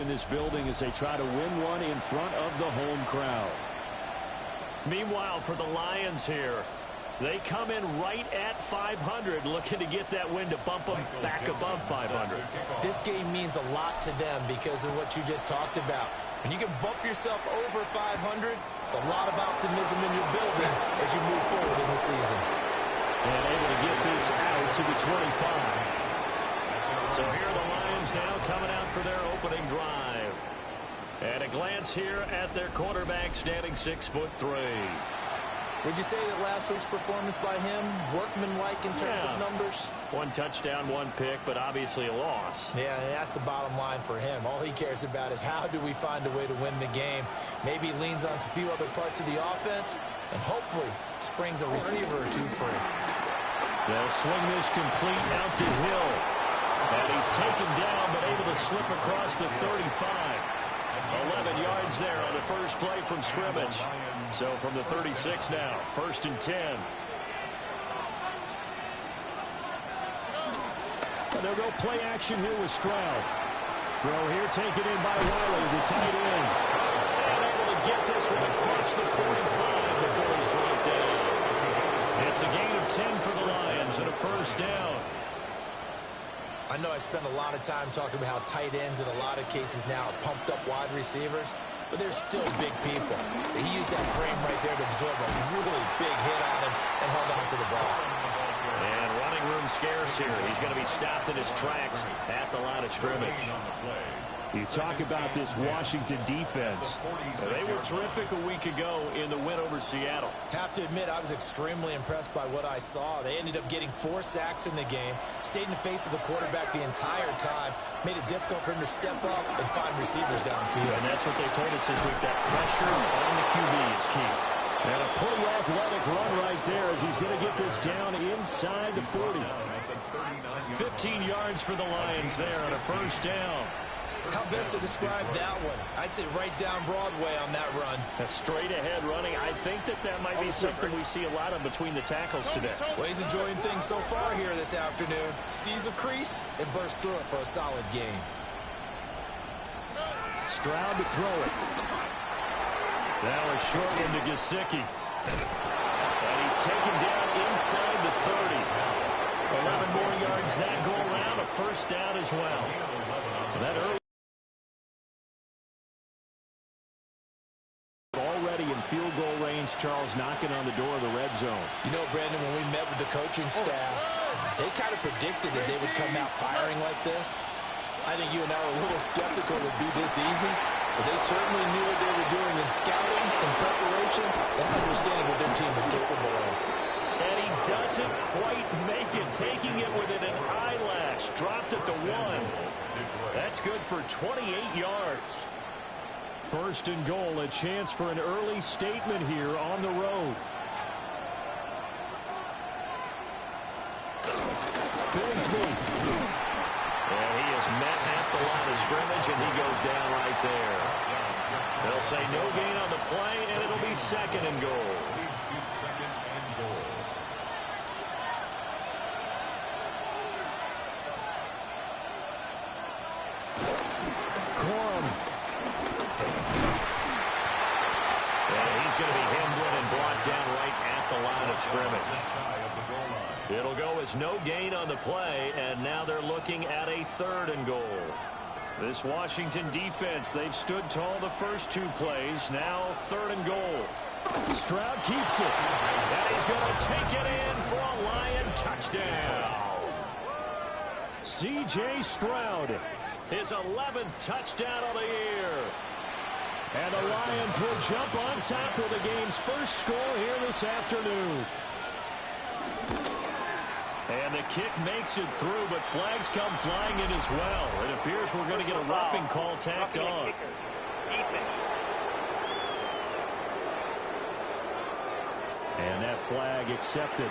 in this building as they try to win one in front of the home crowd. Meanwhile, for the Lions here, they come in right at 500, looking to get that win to bump them back above 500. This game means a lot to them because of what you just talked about. When you can bump yourself over 500, it's a lot of optimism in your building as you move forward in the season. And able to get this out to the 25. So here are the Lions now coming out for their opening drive. And a glance here at their quarterback, standing 6'3". Would you say that last week's performance by him, workmanlike in terms of numbers? 1 touchdown, 1 pick, but obviously a loss. Yeah, and that's the bottom line for him. All he cares about is how do we find a way to win the game. Maybe leans on a few other parts of the offense, and hopefully springs a receiver or two free. They'll swing this complete out to Hill. And he's taken down, but able to slip across the 35. 11 yards there on the first play from scrimmage. So from the 36 now, 1st and 10. And they'll go play action here with Stroud. Throw here taken in by Riley, the tight end. And able to get this one across the 45 before he's brought down. It's a gain of 10 for the Lions and a 1st down. I know I spend a lot of time talking about how tight ends in a lot of cases now are pumped up wide receivers, but they're still big people. He used that frame right there to absorb a really big hit on him and held on to the ball. And running room scarce here. He's going to be stopped in his tracks at the line of scrimmage. You talk about this Washington defense. They were terrific a week ago in the win over Seattle. Have to admit, I was extremely impressed by what I saw. They ended up getting 4 sacks in the game, stayed in the face of the quarterback the entire time, made it difficult for him to step up and find receivers downfield. And that's what they told us this week, that pressure on the QB is key. And a pretty athletic run right there as he's going to get this down inside the 40. 15 yards for the Lions there on a 1st down. How best to describe that one? I'd say right down Broadway on that run. A straight-ahead running. I think that might be something we see a lot of between the tackles today. Well, he's enjoying things so far here this afternoon. Sees a crease and bursts through it for a solid gain. Stroud to throw it. Now a short one to Gesicki. And he's taken down inside the 30. 11 more yards that go around. A 1st down as well. That early. Already in field goal range, Charles, knocking on the door of the red zone. You know, Brandon, when we met with the coaching staff, they kind of predicted that they would come out firing like this. I think you and I were a little skeptical it would be this easy, but they certainly knew what they were doing in scouting, in preparation, and understanding what their team was capable of. And he doesn't quite make it, taking it within an eyelash. Dropped at the 1. That's good for 28 yards. 1st and goal, a chance for an early statement here on the road. Bigsby. And he is met at the line of scrimmage, and he goes down right there. They'll say no gain on the play, and it'll be 2nd and goal. Going to be hemmed in and brought down right at the line of scrimmage. It'll go as no gain on the play, and now they're looking at a 3rd and goal. This Washington defense, they've stood tall the first 2 plays. Now 3rd and goal. Stroud keeps it. And he's going to take it in for a Lion touchdown. C.J. Stroud. His 11th touchdown of the year. And the Lions will jump on top with the game's first score here this afternoon. And the kick makes it through, but flags come flying in as well. It appears we're going to get a roughing call tacked on. And that flag accepted.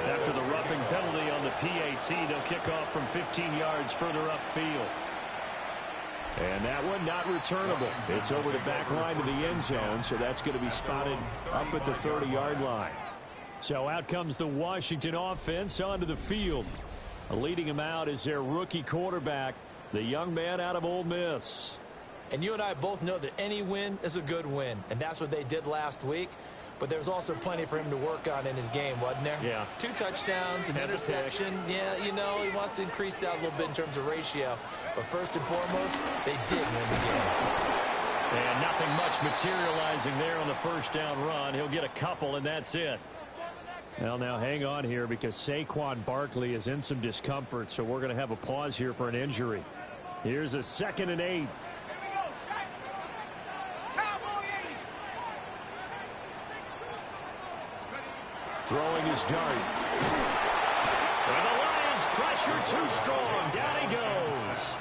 After the roughing penalty on the PAT, they'll kick off from 15 yards further upfield. And that one not returnable. It's over the back line of the end zone, so that's going to be spotted up at the 30-yard line. So out comes the Washington offense onto the field. Leading him out is their rookie quarterback, the young man out of Ole Miss. And you and I both know that any win is a good win, and that's what they did last week. But there's also plenty for him to work on in his game, wasn't there? Yeah. 2 touchdowns, an interception. Yeah, you know, he wants to increase that a little bit in terms of ratio. But first and foremost, they did win the game. And nothing much materializing there on the first down run. He'll get a couple, and that's it. Well, now hang on here because Saquon Barkley is in some discomfort, so we're going to have a pause here for an injury. Here's a 2nd and 8. Throwing his dart. And the Lions pressure too strong. Down he goes.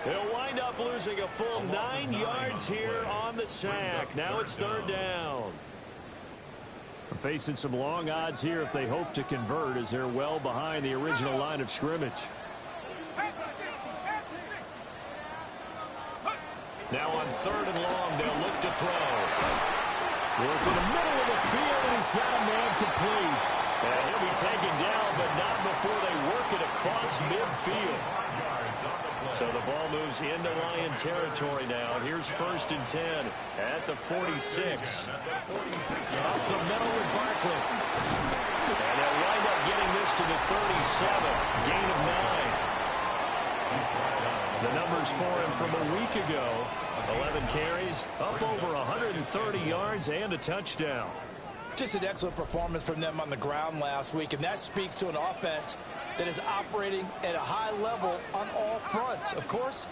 He'll wind up losing a full 9 yards here on the sack. Now it's 3rd down. They're facing some long odds here if they hope to convert as they're well behind the original line of scrimmage. Now on 3rd and long, they'll look to throw. Work in the middle of the field, and he's got a man complete. And he'll be taken down, but not before they work it across midfield. So the ball moves into Lion territory now. Here's 1st and 10 at the 46. Up the middle with Barkley. And they'll wind up getting this to the 37. Gain of 9. The numbers for him from a week ago. 11 carries, up over 130 yards and a touchdown. Just an excellent performance from them on the ground last week, and that speaks to an offense that is operating at a high level on all fronts. Of course,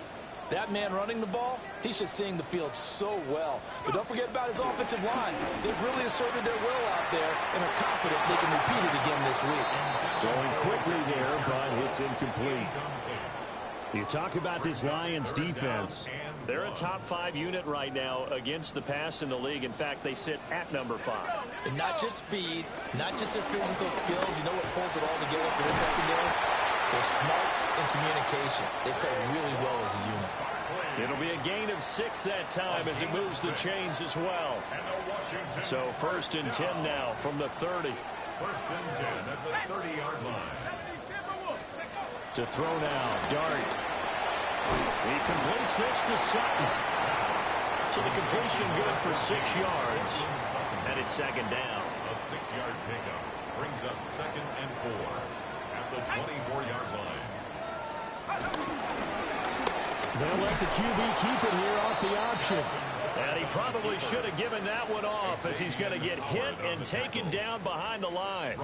that man running the ball, he's just seeing the field so well. But don't forget about his offensive line. They've really asserted their will out there and are confident they can repeat it again this week. Going quickly there, but it's incomplete. You talk about this Lions defense. They're a top 5 unit right now against the pass in the league. In fact, they sit at number 5. And not just speed, not just their physical skills. You know what pulls it all together for the secondary? Their smarts and communication. They play really well as a unit. It'll be a gain of 6 that time as it moves the chains as well. So 1st and 10 now from the 30. 1st and 10 at the 30-yard line. To throw now, Dart. He completes this to Sutton. So the completion good for 6 yards. And it's 2nd down. A 6-yard pickup brings up 2nd and 4 at the 24-yard line. They'll let the QB keep it here off the option. And he probably should have given that one off as he's going to get hit and taken down behind the line.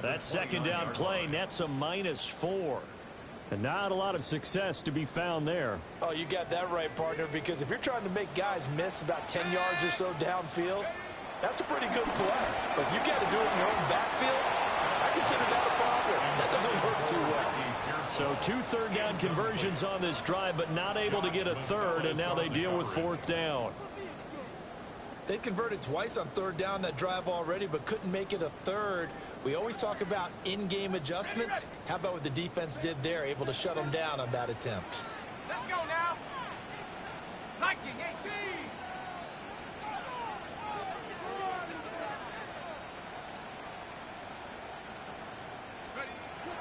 That 2nd down play nets a -4. And not a lot of success to be found there. Oh, you got that right, partner, because if you're trying to make guys miss about 10 yards or so downfield, that's a pretty good play. But if you got to do it in your own backfield, I consider that a problem. That doesn't work too well. So 2 third-down conversions on this drive, but not able to get a third, and now they deal with 4th down. They converted twice on 3rd down that drive already, but couldn't make it a 3rd. We always talk about in-game adjustments. How about what the defense did there, able to shut them down on that attempt? Let's go now. Viking 18.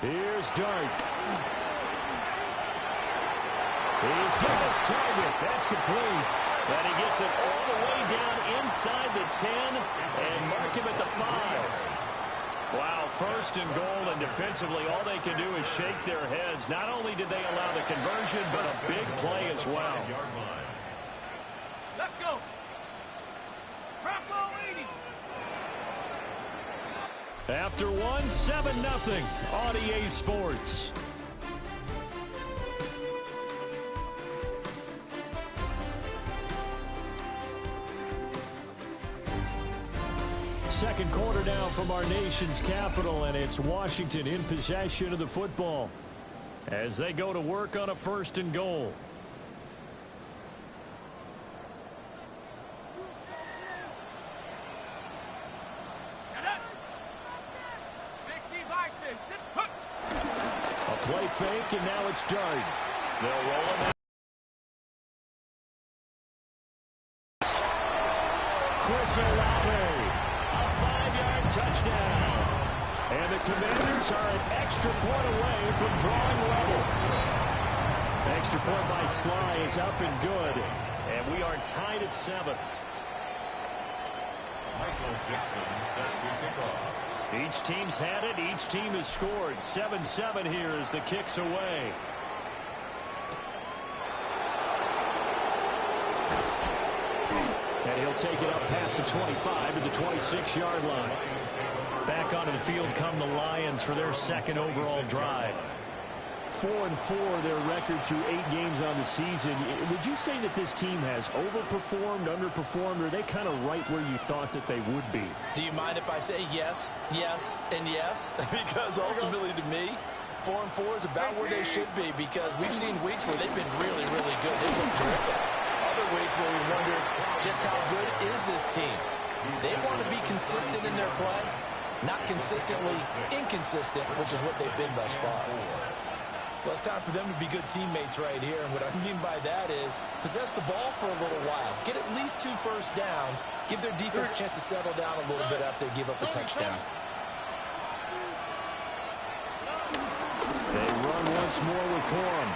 Here's Dart. He's got his target. That's complete. And he gets it all the way down inside the 10 and mark him at the 5. Wow, 1st and goal, and defensively all they can do is shake their heads. Not only did they allow the conversion, but a big play as well. Let's go. Bravo 80. After one, 7-0. RDA Sports. Second quarter now from our nation's capital, and it's Washington in possession of the football as they go to work on a 1st and goal. A play fake, and now it's Dart. They'll roll him out. Chris Olave. A 5-yard touchdown. And the Commanders are an extra away from drawing level. Extra point by Sly is up and good. And we are tied at 7. Michael Dixon set to kick off. Each team's had it. Each team has scored. 7-7 here as the kick's away. And he'll take it up past the 25 to the 26-yard line. Back onto the field come the Lions for their second overall drive. 4-4 their record through 8 games on the season. Would you say that this team has overperformed, underperformed, or are they kind of right where you thought that they would be? Do you mind if I say yes, yes, and yes? Because ultimately to me, 4-4 is about where they should be, because we've seen weeks where they've been really, really good. They've been terrific. Other weeks where we wonder just how good is this team. They want to be consistent in their play, not consistently inconsistent, which is what they've been thus far. Well, it's time for them to be good teammates right here, and what I mean by that is possess the ball for a little while, get at least 2 first downs, give their defense a chance to settle down a little bit after they give up a touchdown. They run once more with Corum.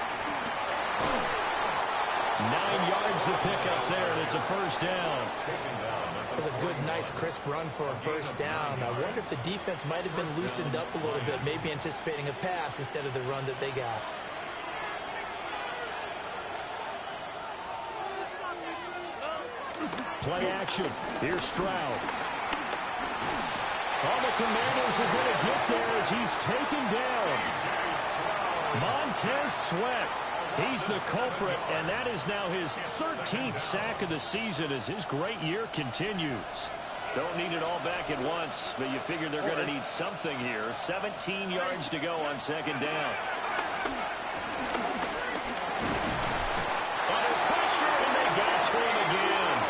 9 yards to pick up there, and it's a first down. It was a good, nice, crisp run for a first down. I wonder if the defense might have been loosened up a little bit, maybe anticipating a pass instead of the run that they got. Play action. Here's Stroud. All the Commanders are going to get there as he's taken down. Montez Sweat. He's the culprit, and that is now his 13th sack of the season as his great year continues. Don't need it all back at once, but you figure they're going to need something here. 17 yards to go on second down. Under pressure, and they got to him again.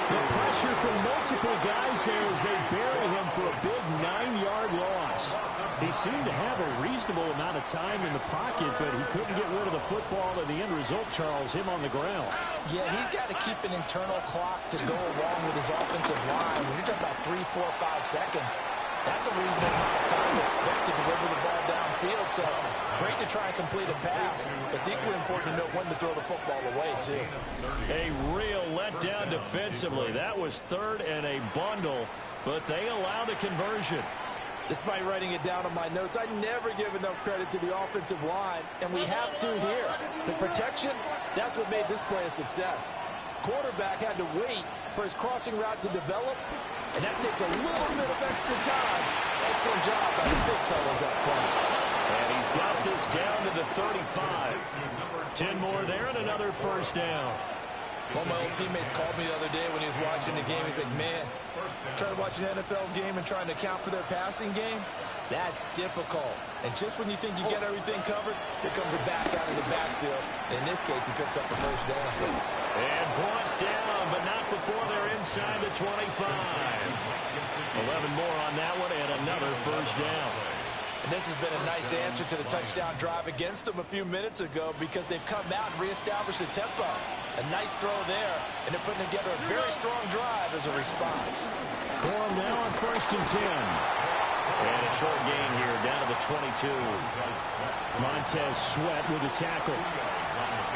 The pressure from multiple guys there as they bury him for a big 9-yard loss. He seemed to have a reasonable amount of time in the pocket, but he couldn't get rid of the football, and the end result, Charles, him on the ground. Yeah, he's got to keep an internal clock to go along with his offensive line. When you're talking about 3, 4, 5 seconds, that's a reasonable amount of time to expect to deliver the ball downfield. So great to try and complete a pass, but it's equally important to know when to throw the football away, too. A real letdown defensively. That was 3rd and a bundle, but they allow the conversion. Despite writing it down on my notes, I never give enough credit to the offensive line, and we have to here. The protection, that's what made this play a success. Quarterback had to wait for his crossing route to develop, and that takes a little bit of extra time. Excellent job by the big fellas up front. And he's got this down to the 35. 10 more there and another first down. One of my old teammates called me the other day when he was watching the game. He's like, man, trying to watch an NFL game and trying to account for their passing game, that's difficult. And just when you think you get everything covered, here comes a back out of the backfield. In this case, he picks up the first down. And brought down, but not before they're inside the 25. 11 more on that one and another first down. And this has been a nice answer to the touchdown drive against them a few minutes ago, because they've come out and reestablished the tempo. A nice throw there, and they're putting together a very strong drive as a response. Corum now on 1st and 10. And a short gain here, down to the 22. Montez Sweat with the tackle.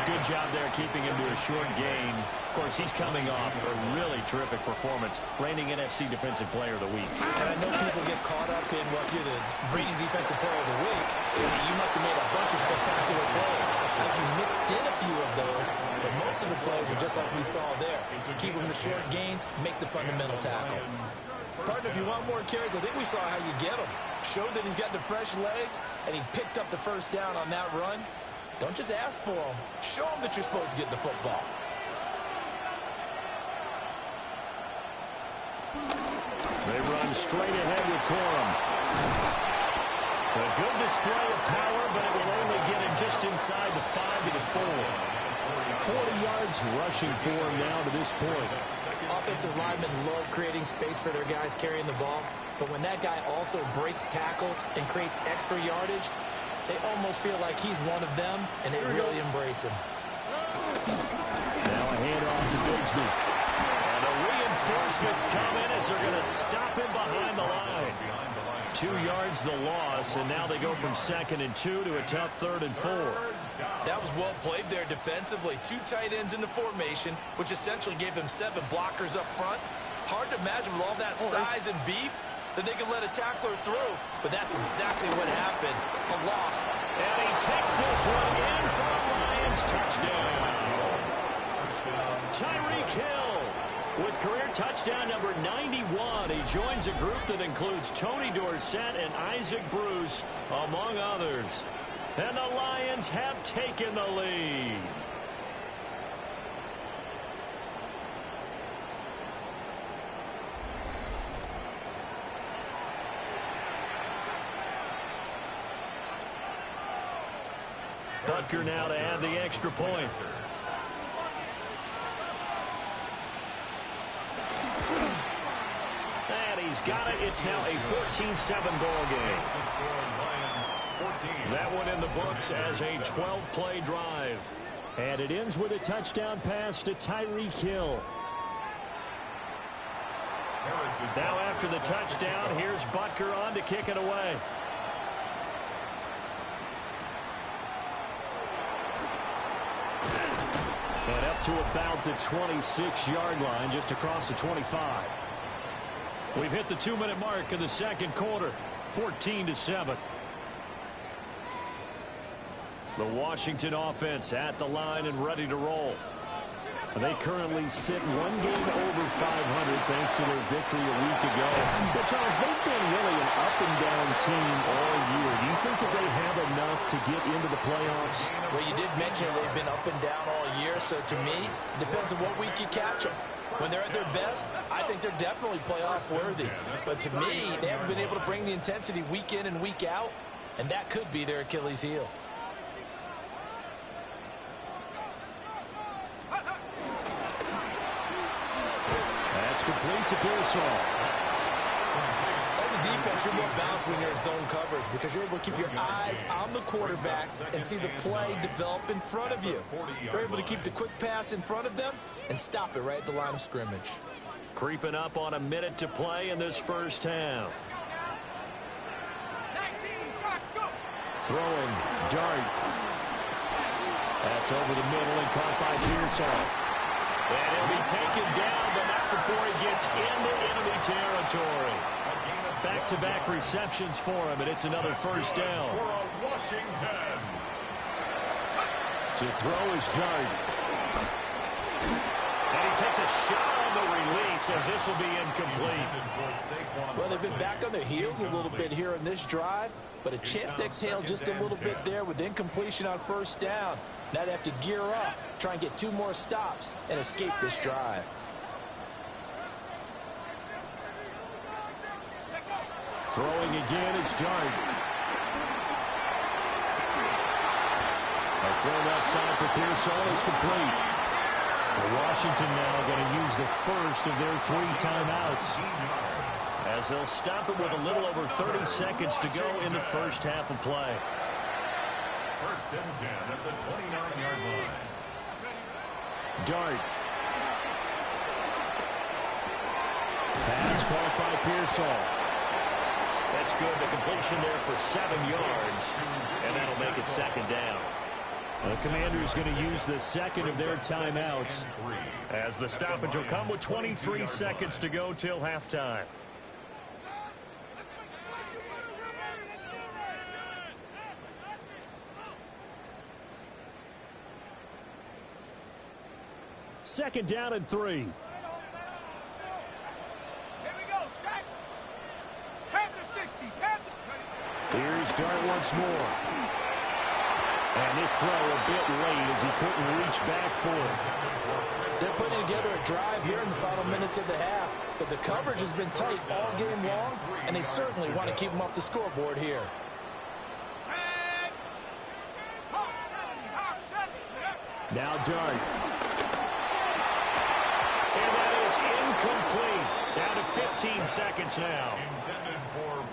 Good job there keeping him to a short gain. Of course, he's coming off a really terrific performance, reigning NFC Defensive Player of the Week. And I know people get caught up in what you're the reigning Defensive Player of the Week. You must have made a bunch of spectacular plays. I think you mixed in a few of those, but most of the plays are just like we saw there. Keep them to short gains, make the fundamental tackle. Partner, if you want more carries, I think we saw how you get them. Showed that he's got the fresh legs, and he picked up the first down on that run. Don't just ask for them. Show them that you're supposed to get the football. They run straight ahead with Corum. A good display of power, but it will only get him just inside the 5 to the 4. 40 yards rushing for him now to this point. Offensive linemen love creating space for their guys carrying the ball, but when that guy also breaks tackles and creates extra yardage, they almost feel like he's one of them, and they really embrace him. Now a handoff to Bigsby. And the reinforcements come in as they're going to stop him behind the line. 2 yards the loss, and now they go from 2nd and 2 to a tough 3rd and 4. That was well played there defensively. 2 tight ends in the formation, which essentially gave them 7 blockers up front. Hard to imagine with all that size and beef that they could let a tackler through, but that's exactly what happened. A loss. And he takes this one in for a Lions touchdown. Tyreek Hill with career touchdown number 91. He joins a group that includes Tony Dorsett and Isaac Bruce, among others. And the Lions have taken the lead. Butker now to add the extra point. And he's got it. It's now a 14-7 ball game. That one in the books as a 12-play drive. And it ends with a touchdown pass to Tyreek Hill. Now after the touchdown, here's Butker on to kick it away. And up to about the 26-yard line, just across the 25. We've hit the 2-minute mark of the second quarter, 14-7. The Washington offense at the line and ready to roll. They currently sit 1 game over 500 thanks to their victory a week ago. But, Charles, they've been really an up-and-down team all year. Do you think that they have enough to get into the playoffs? Well, you did mention they've been up and down all year, so to me, it depends on what week you catch them. When they're at their best, I think they're definitely playoff worthy. But to me, they haven't been able to bring the intensity week in and week out, and that could be their Achilles heel. That's complete to Pearsall. As a defense, you're more balanced when you're in zone coverage because you're able to keep your eyes on the quarterback and see the play develop in front of you. You're able to keep the quick pass in front of them and stop it right at the line of scrimmage. Creeping up on a minute to play in this first half. Throwing, dart. That's over the middle and caught by Pearsall. And he'll be taken down, but not before he gets into enemy territory. Back-to-back receptions for him, and it's another first down. Washington. To throw his dart. And he takes a shot on the release as this will be incomplete. Well, they've been back on their heels a little bit here in this drive, but a chance to exhale just a little bit there with incompletion on first down. Now they have to gear up, try and get 2 more stops, and escape this drive. Throwing again is Dart. A throw outside for Pearsall is complete. Washington now going to use the first of their 3 timeouts, as they'll stop it with a little over 30 seconds to go in the first half of play. First and 10 at the 29-yard line. Dart. Pass caught by Pearsall. That's good. The completion there for 7 yards, and that'll make it second down. The Commanders going to use the second of their timeouts, as the stoppage will come with 23 seconds to go till halftime. Second down and 3. Here we go, Shaq. Panther 60. Panther. Here's Dart once more. And this throw a bit late as he couldn't reach back for it. They're putting together a drive here in the final minutes of the half, but the coverage has been tight all game long, and they certainly want to keep them off the scoreboard here. Now Dart. And that is incomplete. Down to 15 seconds now.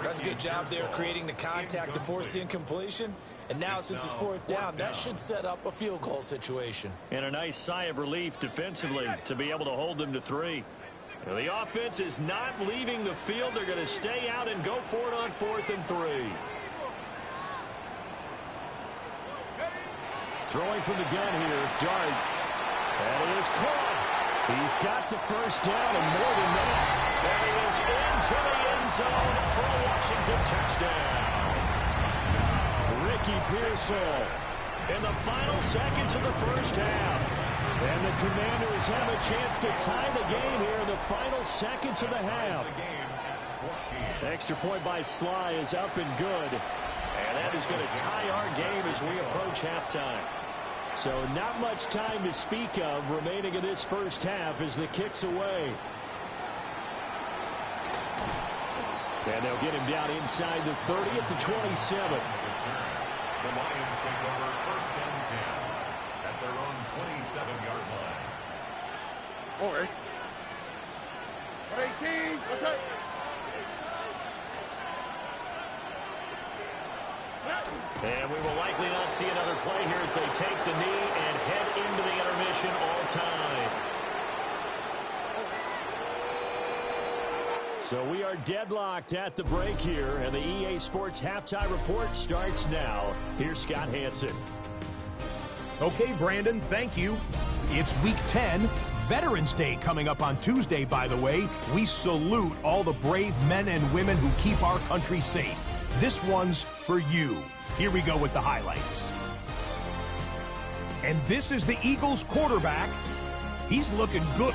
That's a good job there creating the contact to force the incompletion. And now since it's 4th down, that should set up a field goal situation. And a nice sigh of relief defensively to be able to hold them to 3. The offense is not leaving the field. They're going to stay out and go for it on 4th and 3. Throwing from the gun here, Dart. That is caught. He's got the first down and more than that. And he is into the end zone for a Washington touchdown. Ricky Pearsall In the final seconds of the first half. And the Commanders have a chance to tie the game here in the final seconds of the half. Extra point by Sly is up and good. And that is going to tie our game as we approach halftime. So not much time to speak of remaining in this first half as the kick's away. And they'll get him down inside the 30 at the 27. The Lions take over 1st and 10 at their own 27-yard line. All right. 18. What's that? And we will likely not see another play here as they take the knee and head into the intermission all time. So we are deadlocked at the break here, and the EA Sports Halftime Report starts now. Here's Scott Hansen. Okay, Brandon, thank you. It's Week 10, Veterans Day coming up on Tuesday, by the way. We salute all the brave men and women who keep our country safe. This one's for you. Here we go with the highlights. And this is the Eagles quarterback. He's looking good.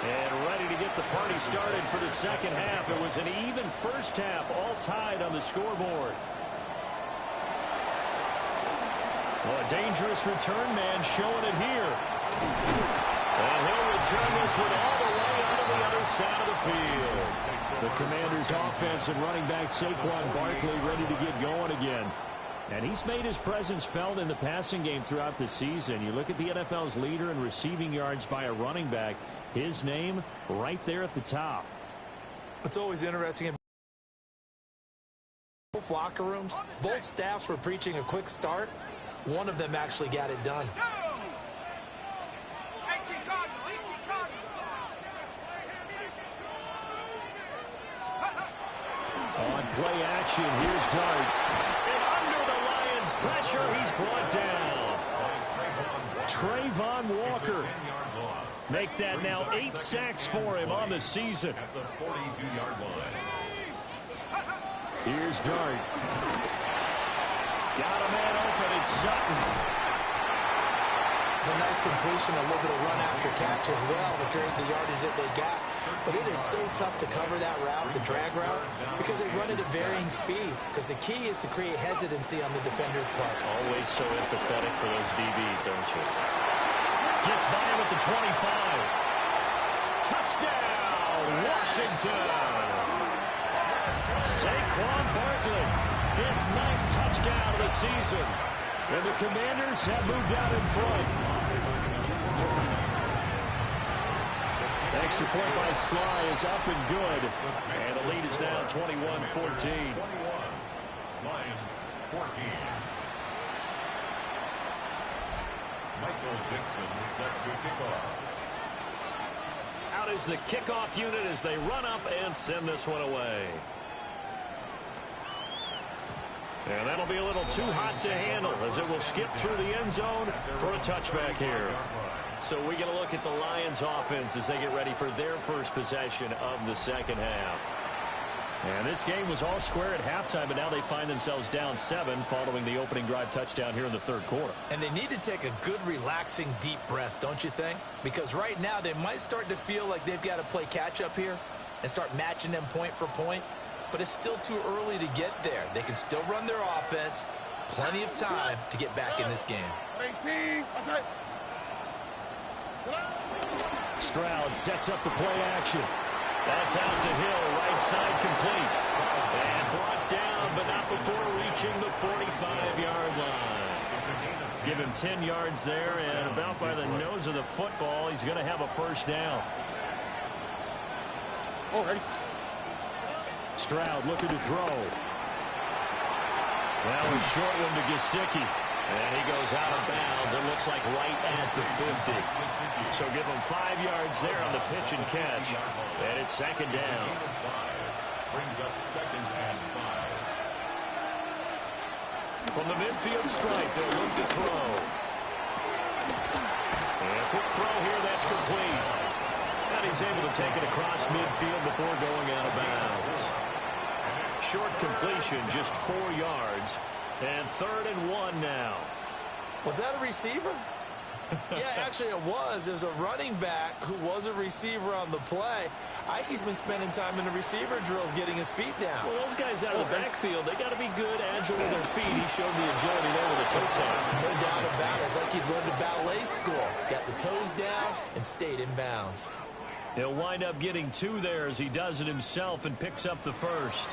And ready to get the party started for the second half. It was an even first half, all tied on the scoreboard. Well, a dangerous return man showing it here. And he'll return this one all the way out of the other side of the field. The Commanders' offense and running back Saquon Barkley ready to get going again. And he's made his presence felt in the passing game throughout the season. You look at the NFL's leader in receiving yards by a running back. His name right there at the top. It's always interesting in both locker rooms. Both staffs were preaching a quick start. One of them actually got it done. On play action, here's Dart. And under the Lions' pressure, he's brought down. Trayvon Walker. Make that now 8 sacks for him on the season. At the 42-yard line. Here's Dart. Got a man open. It's Sutton. It's a nice completion, a little bit of run after catch as well to create the yardage that they got. But it is so tough to cover that route, the drag route, because they run it at varying speeds. Because the key is to create hesitancy on the defender's part. Always so empathetic for those DBs, aren't you? Gets by him at the 25. Touchdown, Washington. Saquon Barkley, his 9th touchdown of the season. And the Commanders have moved out in front. Extra point by Sly is up and good. And the lead is now 21-14. 21. Lions 14. Michael Dixon is set to kick off. Out is the kickoff unit as they run up and send this one away. And that'll be a little too hot to handle as it will skip through the end zone for a touchback here. So we get a look at the Lions offense as they get ready for their first possession of the second half. And this game was all square at halftime, but now they find themselves down 7 following the opening drive touchdown here in the third quarter. And they need to take a good, relaxing, deep breath, don't you think? Because right now they might start to feel like they've got to play catch-up here and start matching them point for point. But it's still too early to get there. They can still run their offense. Plenty of time to get back in this game. 18. What's that? Stroud sets up the play action. That's out to Hill, right side complete. And brought down, but not before reaching the 45-yard line. Give him 10 yards there, and about by the nose of the football, he's going to have a first down. Already. Stroud looking to throw. That was short one to Gesicki. And he goes out of bounds. It looks like right at the 50. So give him 5 yards there on the pitch and catch. And it's second down. Brings up second and 5. From the midfield stripe, they'll look to throw. And a quick throw here, that's complete. And he's able to take it across midfield before going out of bounds. Short completion, just 4 yards. And 3rd and 1 now. Was that a receiver? Yeah, actually it was. It was a running back who was a receiver on the play. Ikey's been spending time in the receiver drills getting his feet down. Well, those guys out of the backfield, they got to be good, agile with their feet. He showed the agility there with a toe tap. No doubt about it. It's like he'd learned to ballet school. Got the toes down and stayed in bounds. He'll wind up getting 2 there as he does it himself and picks up the first.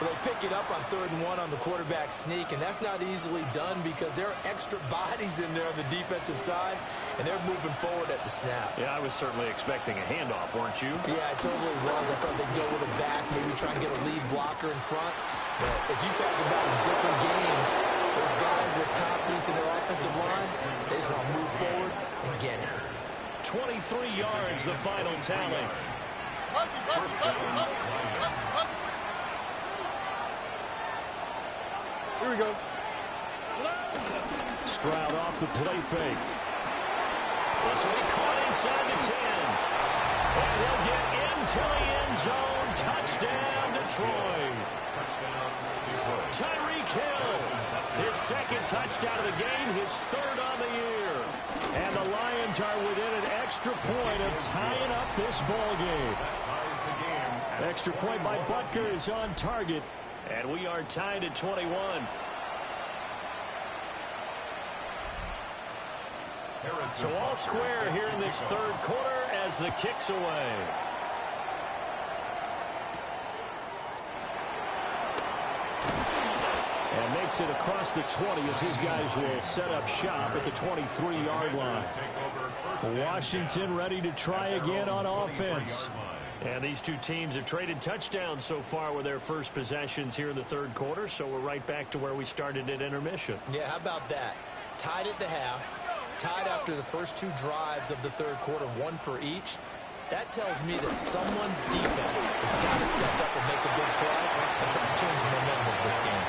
Well, they pick it up on 3rd and 1 on the quarterback sneak, and that's not easily done because there are extra bodies in there on the defensive side, and they're moving forward at the snap. Yeah, I was certainly expecting a handoff, weren't you? Yeah, I totally was. I thought they'd go with a back, maybe try and get a lead blocker in front. But as you talk about in different games, those guys with confidence in their offensive line, they just want to move forward and get it. 23 yards, the final tally. Here we go. Stroud off the play fake. This will be caught inside the 10. And he'll get into the end zone. Touchdown, Detroit. Tyreek Hill. His 2nd touchdown of the game, his 3rd on the year. And the Lions are within an extra point of tying up this ball game. Extra point by Butker is on target. And we are tied at 21. So all square here in this 3rd quarter as the kick's away. And makes it across the 20 as his guys will set up shop at the 23-yard line. Washington ready to try again on offense. And these two teams have traded touchdowns so far with their first possessions here in the 3rd quarter, so we're right back to where we started at intermission. Yeah, how about that? Tied at the half, tied after the first 2 drives of the 3rd quarter, 1 for each. That tells me that someone's defense has got to step up and make a big play and try to change the momentum of this game.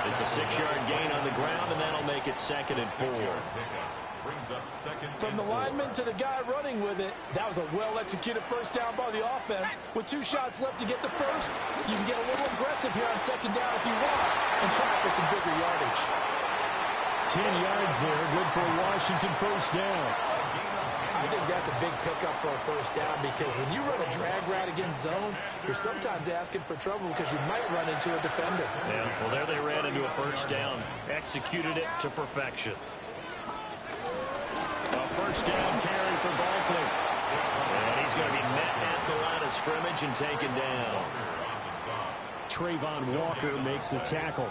It's a 6-yard gain on the ground, and that'll make it 2nd and 4. From the lineman to the guy running with it, that was a well-executed first down by the offense. With 2 shots left to get the first, you can get a little aggressive here on 2nd down if you want and try for some bigger yardage. 10 yards there, good for Washington first down. I think that's a big pickup for a first down because when you run a drag route against zone, you're sometimes asking for trouble because you might run into a defender. Yeah, well, there they ran into a first down, executed it to perfection. A first down carry for Barkley. And he's going to be met at the line of scrimmage and taken down. Trayvon Walker makes the tackle.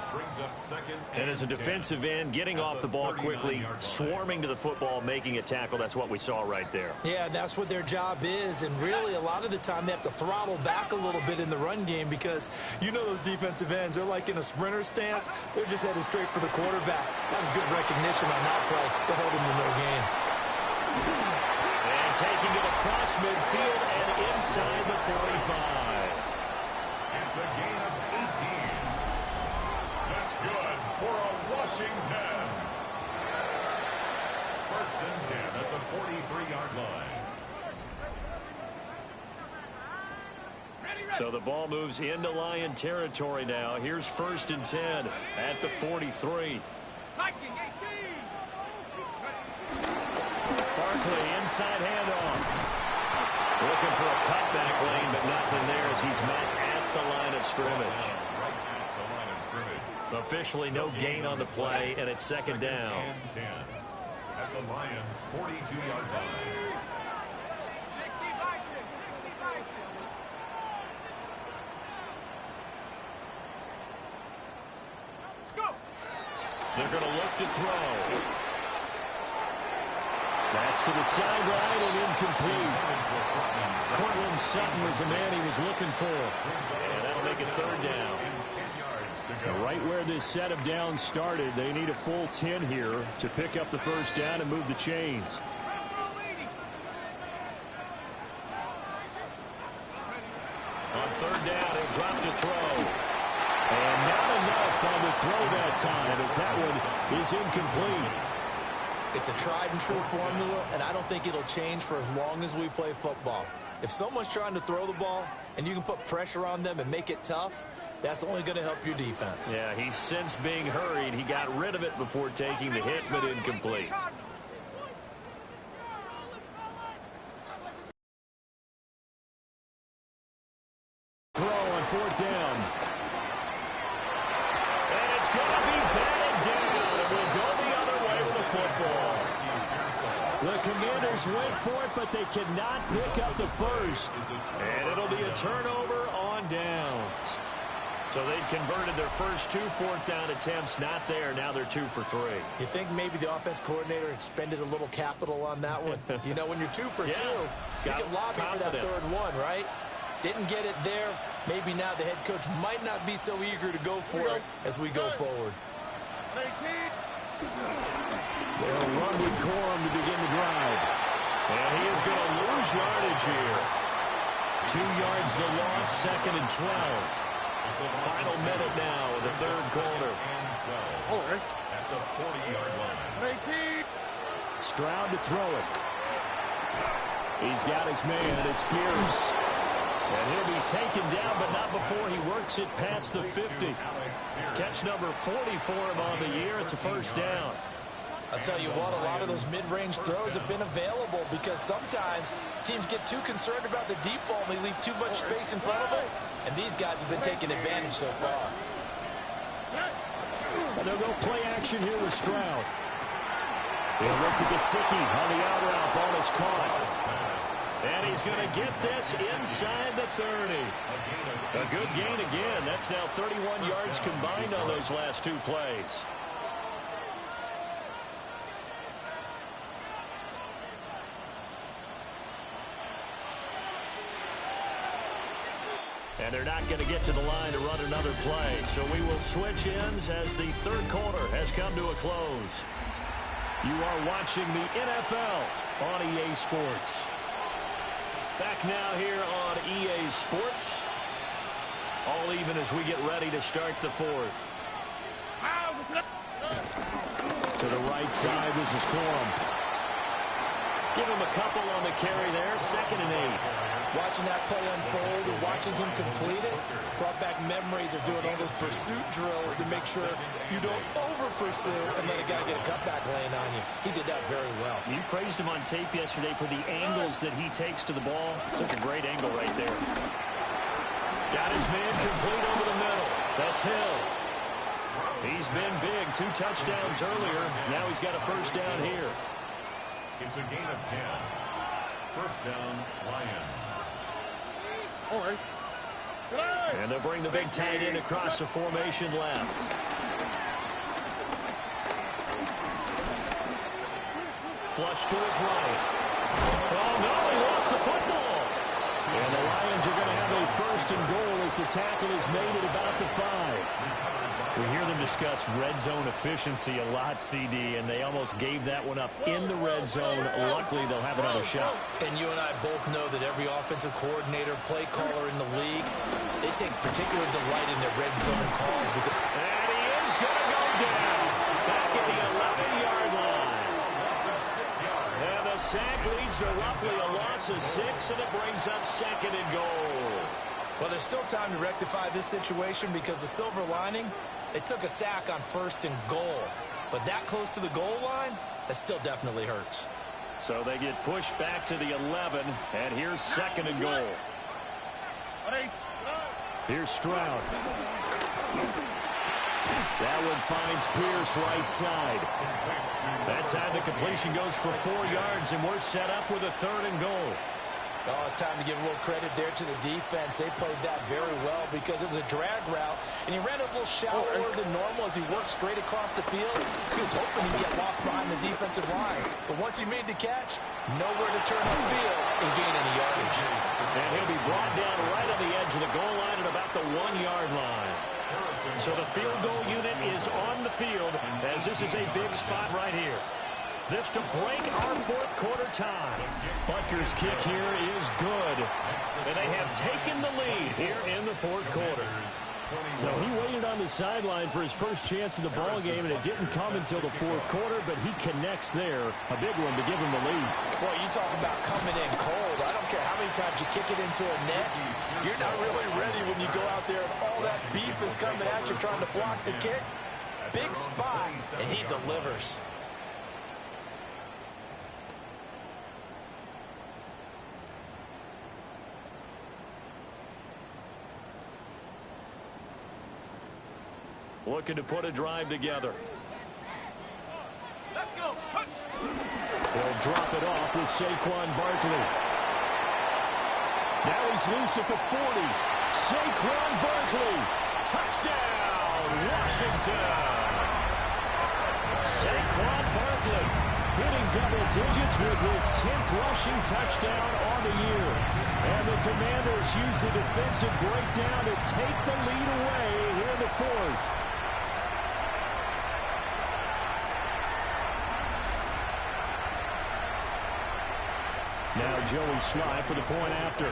And as a defensive end, getting off the ball quickly, swarming to the football, making a tackle, that's what we saw right there. Yeah, that's what their job is, and really a lot of the time they have to throttle back a little bit in the run game because you know those defensive ends, they're like in a sprinter stance. They're just headed straight for the quarterback. That was good recognition on that play to hold him to no gain. And taking it across midfield and inside the 45. It's a gain of 18. That's good for a Washington. 1st and 10 at the 43-yard line. So the ball moves into Lion territory now. Here's 1st and 10 at the 43. Barkley inside handoff. Looking for a cutback lane, but nothing there as he's met at the line of scrimmage. Officially no gain on the play, and it's 2nd down. At the Lions' 42-yard line. They're going to look to throw. That's to the sideline and incomplete. Cortland Sutton was the man he was looking for. And that'll make it 3rd down. Right where this set of downs started, they need a full 10 here to pick up the first down and move the chains. On third down, he'll drop to throw. And not enough on the throw that time, as that one is incomplete. It's a tried and true formula, and I don't think it'll change for as long as we play football. If someone's trying to throw the ball and you can put pressure on them and make it tough, that's only going to help your defense. Yeah, he's since being hurried. He got rid of it before taking the hit, but incomplete. Throw on fourth down. And it's going to be batted down. It will go the other way with the football. The Commanders went for it, but they cannot pick up the first. And it'll be a turnover on downs. So they've converted their first 2 fourth-down attempts. Not there. Now they're 2 for 3. You think maybe the offense coordinator expended a little capital on that one? You know, when you're 2 for 2, you can lobby for that third one, right? Didn't get it there. Maybe now the head coach might not be so eager to go for it as we go forward. They'll run with Corum to begin the drive. And he is going to lose yardage here. 2 yards the loss, second and 12. Final minute now in the third quarter. At the 40-yard line. Stroud to throw it. He's got his man. It's Pierce. And he'll be taken down, but not before he works it past the 50. Catch number 40 for him on the year. It's a first down. I'll tell you what, a lot of those mid-range throws have been available because sometimes teams get too concerned about the deep ball and they leave too much space in front of them, and these guys have been taking advantage so far. And they'll go play action here with Stroud. He'll look to Gesicki on the out route. Ball is caught. And he's going to get this inside the 30. A good gain again. That's now 31 yards combined on those last 2 plays. And they're not going to get to the line to run another play. So we will switch ends as the third quarter has come to a close. You are watching the NFL on EA Sports. Back now here on EA Sports. All even as we get ready to start the fourth. To the right side, this is Corum. Give him a couple on the carry there. 2nd and 8. Watching that play unfold and watching him complete it brought back memories of doing all those pursuit drills to make sure you don't over-pursue and let a guy get a cutback lane on you. He did that very well. You praised him on tape yesterday for the angles that he takes to the ball. Took a great angle right there. Got his man complete over the middle. That's Hill. He's been big. 2 touchdowns earlier. Now he's got a first down here. It's a gain of 10. First down, Lions. And they'll bring the big tight end across the formation left. Flush to his right. Oh, no, he lost the football. And the Lions are going to have a first and goal as the tackle is made at about the 5. We hear them discuss red zone efficiency a lot, CD, and they almost gave that one up in the red zone. Luckily, they'll have another shot. And you and I both know that every offensive coordinator, play caller in the league, they take particular delight in their red zone calls. Because and he is going to go down back at the 11-yard line. And the sack leads to roughly a loss of 6, and it brings up 2nd and goal. Well, there's still time to rectify this situation because the silver lining, they took a sack on 1st and goal. But that close to the goal line, that still definitely hurts. So they get pushed back to the 11, and here's 2nd and goal. Here's Stroud. That one finds Pierce right side. That time the completion goes for 4 yards, and we're set up with a 3rd and goal. Oh, it's time to give a little credit there to the defense. They played that very well because it was a drag route, and he ran it a little shallower than normal as he worked straight across the field. He was hoping he'd get lost behind the defensive line. But once he made the catch, nowhere to turn the field and gain any yardage. And he'll be brought down right on the edge of the goal line at about the 1-yard line. So the field goal unit is on the field as this is a big spot right here. This to break our fourth quarter tie. Butker's kick here is good. And they have taken the lead here in the fourth quarter. So he waited on the sideline for his first chance in the ball game, and it didn't come until the fourth quarter, but he connects there. A big one to give him the lead. Well, you talk about coming in cold. I don't care how many times you kick it into a net. You're not really ready when you go out there and all that beef is coming at you trying to block the kick. Big spot, and he delivers. Looking to put a drive together. Let's go. They'll drop it off with Saquon Barkley. Now he's loose at the 40. Saquon Barkley. Touchdown, Washington. Saquon Barkley hitting double digits with his 10th rushing touchdown on the year. And the Commanders use the defensive breakdown to take the lead away here in the fourth. Now Joey Sly for the point after.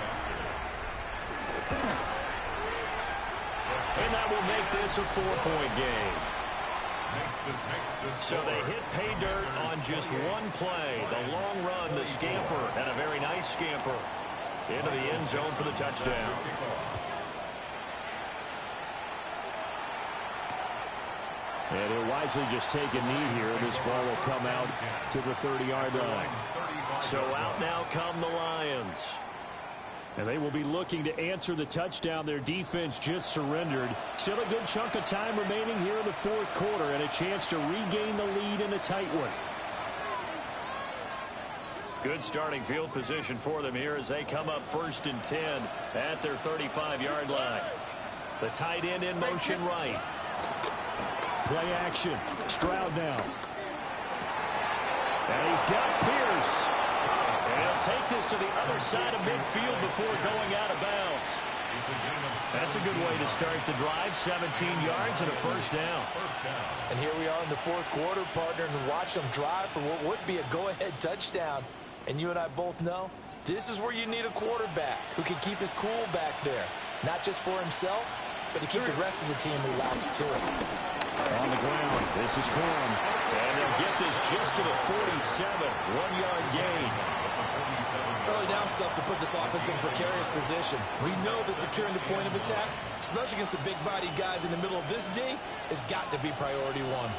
And that will make this a 4-point game. So they hit pay dirt on just one play. The long run, the scamper, and a very nice scamper into the end zone for the touchdown. And he'll wisely just take a knee here. This ball will come out to the 30-yard line. So out now come the Lions. And they will be looking to answer the touchdown. Their defense just surrendered. Still a good chunk of time remaining here in the fourth quarter and a chance to regain the lead in a tight one. Good starting field position for them here as they come up 1st and 10 at their 35-yard line. The tight end in motion right. Play action. Stroud now. And he's got Pierce. And he'll take this to the other side of midfield before going out of bounds. That's a good way to start the drive. 17 yards and a first down. And here we are in the fourth quarter, partner, and watch them drive for what would be a go-ahead touchdown. And you and I both know this is where you need a quarterback who can keep his cool back there. Not just for himself, but to keep the rest of the team relaxed too. On the ground, this is Corum. And they'll get this just to the 47. 1-yard gain. Early down stuff to put this offense in precarious position. We know that securing the point of attack, especially against the big-bodied guys in the middle of this D, has got to be priority one.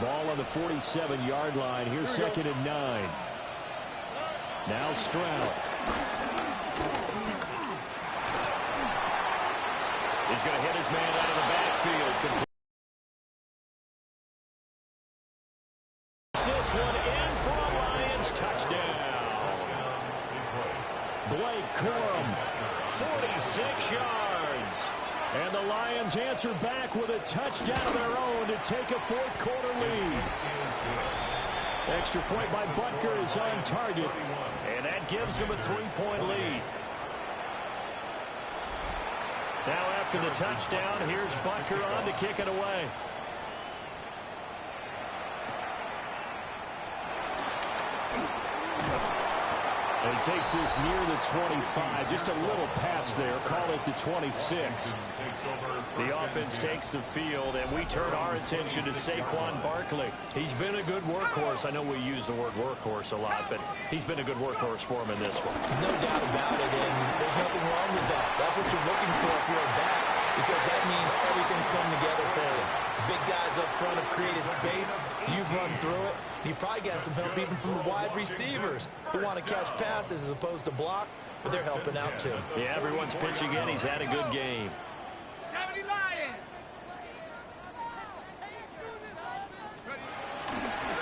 Ball on the 47-yard line. Here's 2nd and 9. Now Stroud. He's going to hit his man out of the backfield. This one in for a Lions touchdown. Blake Corum, 46 yards. And the Lions answer back with a touchdown of their own to take a fourth quarter lead. Extra point by Butker is on target. And that gives him a 3-point lead. Now after the touchdown, here's Butker on to kick it away. And he takes this near the 25. Just a little pass there. Call it the 26. The offense takes the field, and we turn our attention to Saquon Barkley. He's been a good workhorse. I know we use the word workhorse a lot, but he's been a good workhorse for him in this one. No doubt about it, and there's nothing wrong with that. That's what you're looking for if you're back, because that means everything's coming together for you. Big guys up front have created space. You've run through it. You've probably gotten some help even from the wide receivers who want to catch passes as opposed to block, but they're helping out too. Yeah, everyone's pitching in. He's had a good game. 70 Lions.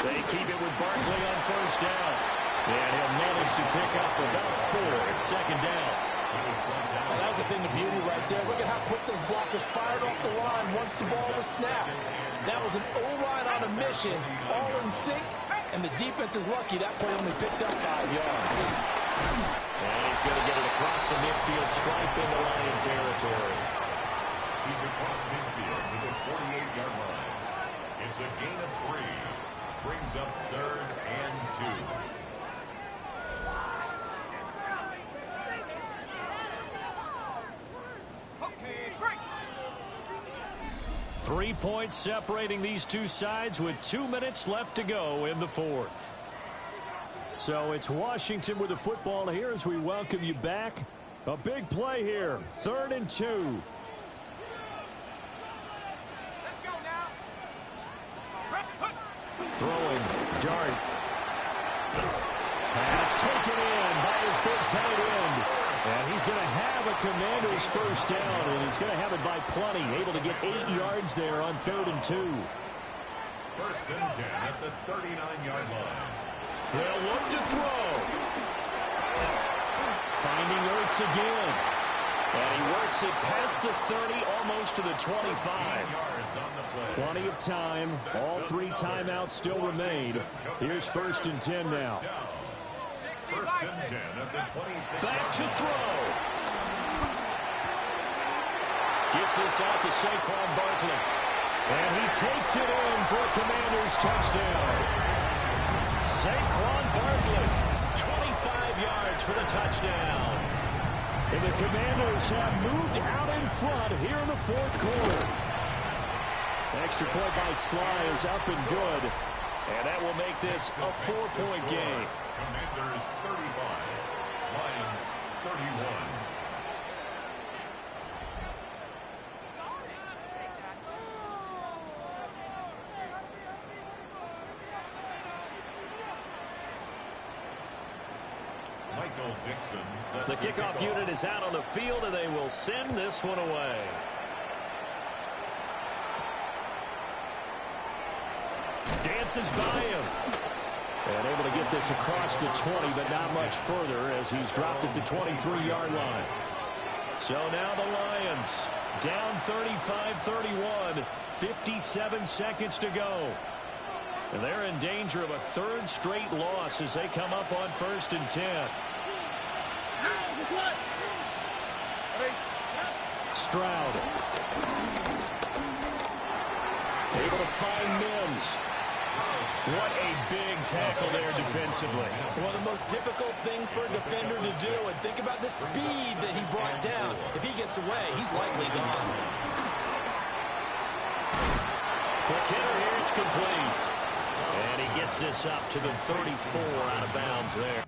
They keep it with Barkley on first down. And he'll manage to pick up about 4 at 2nd down. Oh, that was a thing of beauty right there. Look at how quick those blockers fired off the line once the ball was snapped. That was an O-line on a mission, all in sync, and the defense is lucky that play only picked up 5 yards. And he's going to get it across the midfield stripe into Lion territory. He's across midfield to the 48-yard line. It's a gain of 3. Brings up 3rd and 2. 3 points separating these two sides with 2 minutes left to go in the 4th. So it's Washington with the football here as we welcome you back. A big play here. 3rd and 2. Let's go now. Throwing. Dart. Pass taken in by his big tight end. And he's going to have a Commander's first down, and he's going to have it by plenty. Able to get 8 yards there on 3rd and 2. 1st and 10 at the 39-yard line. They'll look to throw. Finding Ertz again. And he works it past the 30, almost to the 25. Plenty of time. All 3 timeouts still remain. Here's 1st and 10 now. 1st and 10 at the 26. Back to throw. Gets this out to Saquon Barkley. And he takes it in for a Commander's touchdown. Saquon Barkley, 25 yards for the touchdown. And the Commanders have moved out in front here in the 4th quarter. Extra point by Sly is up and good. And that will make this a 4-point game. Commanders 35, Lions 31. Michael Dixon sets The kickoff unit is out on the field, and they will send this one away. Dances by him. And able to get this across the 20, but not much further as he's dropped it to 23-yard line. So now the Lions down 35-31, 57 seconds to go. And they're in danger of a 3rd straight loss as they come up on 1st and 10. Stroud. Able to find Mims. What a big tackle there defensively. One of the most difficult things for a defender to do. And think about the speed that he brought down. If he gets away, he's likely gone. The kicker here, it's complete. And he gets this up to the 34 out of bounds there.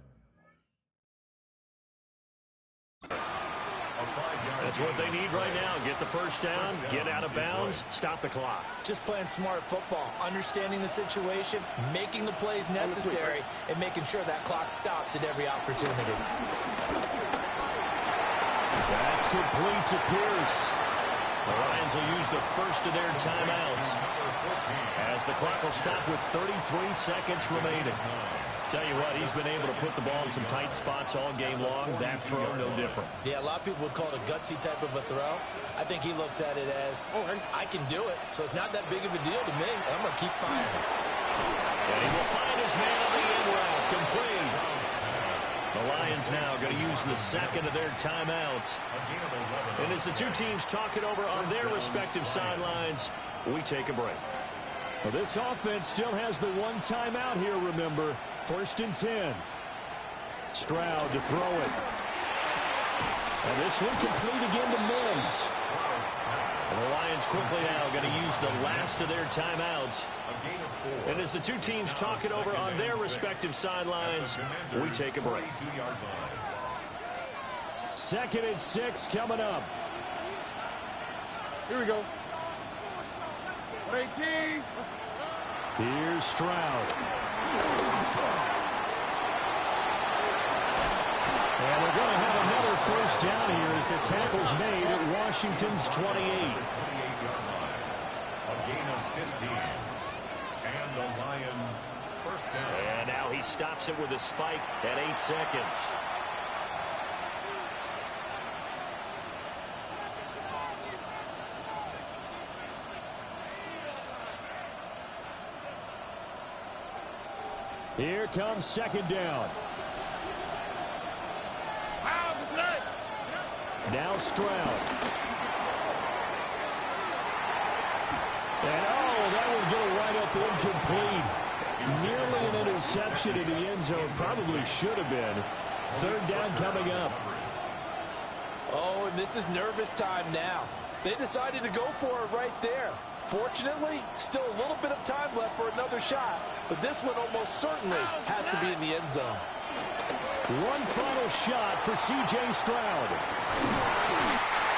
That's what they need right now. Get the first down, get out of bounds, stop the clock. Just playing smart football, understanding the situation, making the plays necessary, and making sure that clock stops at every opportunity. That's complete to Pierce. The Lions will use the first of their timeouts as the clock will stop with 33 seconds remaining. Tell you what, he's been able to put the ball in some tight spots all game long. That throw, no different. Yeah, a lot of people would call it a gutsy type of a throw. I think he looks at it as, I can do it, so it's not that big of a deal to me. I'm going to keep firing. And he will find his man on the end route, complete. The Lions now going to use the second of their timeouts. And as the two teams talk it over on their respective sidelines, we take a break. Well, this offense still has the 1 timeout here, remember. 1st and 10. Stroud to throw it. And this one complete again to Mims. And the Lions quickly now going to use the last of their timeouts. And as the two teams talk it over on their respective sidelines, we take a break. 2nd and 6 coming up. Here we go. 118. Here's Stroud. And they're going to have another first down here as the tackle's made at Washington's 28. A gain of 15. And the Lions first down. And now he stops it with a spike at 8 seconds. Here comes 2nd down. Now Stroud. And that will go right up incomplete. Nearly an interception in the end zone. Probably should have been. Third down coming up. Oh, and this is nervous time now. They decided to go for it right there. Fortunately, still a little bit of time left for another shot, but this one almost certainly has to be in the end zone. One final shot for C.J. Stroud.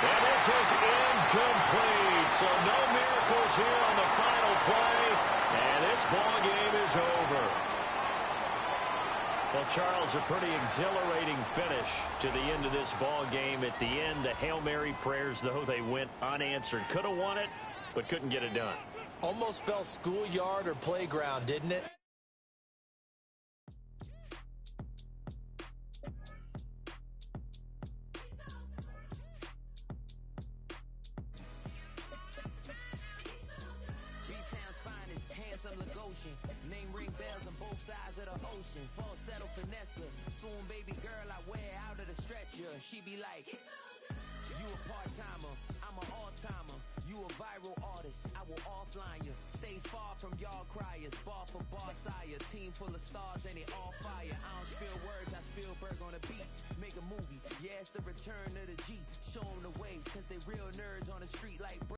And this is incomplete, so no miracles here on the final play, and this ball game is over. Well, Charles, a pretty exhilarating finish to the end of this ball game. At the end, the Hail Mary prayers, though, they went unanswered. Could have won it, but couldn't get it done. Almost felt schoolyard or playground, didn't it? Name ring bells on both sides of the ocean. Falsetto Vanessa. Soon baby girl I wear out of the stretcher. She be like, you a part-timer, I'm an all-timer. You a viral artist, I will offline you. Stay far from y'all criers. Bar for bar sire. Team full of stars and it all fire. I don't spill words, I Spielberg on a beat. Make a movie, yeah, it's the return of the G. Show them the way, cause they real nerds on the street like